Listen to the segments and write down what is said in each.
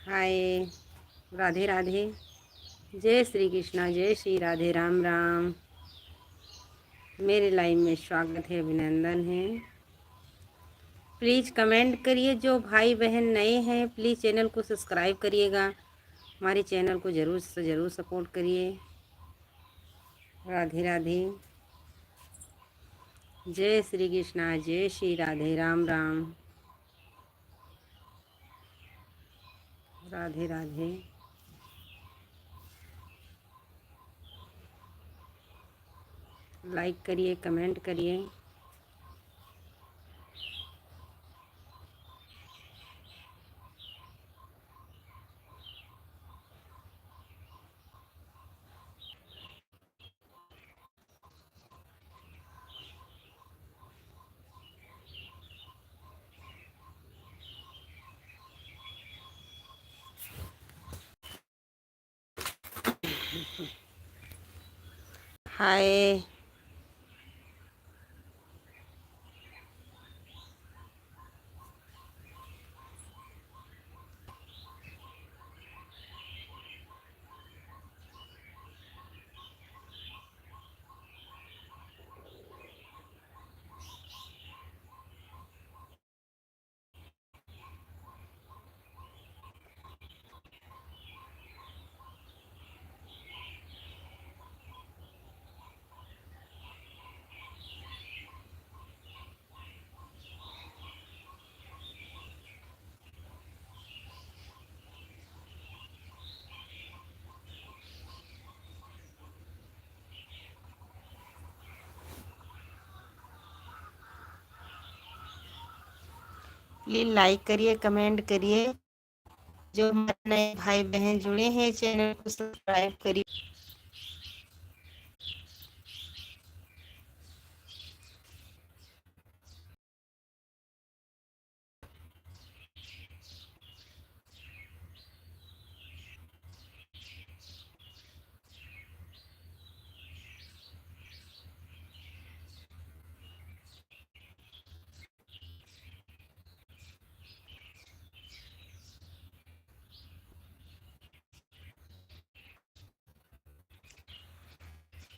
हाय। राधे राधे। जय श्री कृष्णा, जय श्री राधे, राम राम। मेरे लाइव में स्वागत है, अभिनंदन है। प्लीज़ कमेंट करिए। जो भाई बहन नए हैं प्लीज़ चैनल को सब्सक्राइब करिएगा। हमारे चैनल को ज़रूर से ज़रूर सपोर्ट करिए। राधे राधे। जय श्री कृष्णा, जय श्री राधे, राम राम। राधे राधे। लाइक करिए, कमेंट करिए। हाय। प्लीज़ लाइक करिए, कमेंट करिए। जो हमारे नए भाई बहन जुड़े हैं चैनल को सब्सक्राइब करिए।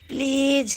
प्लीज।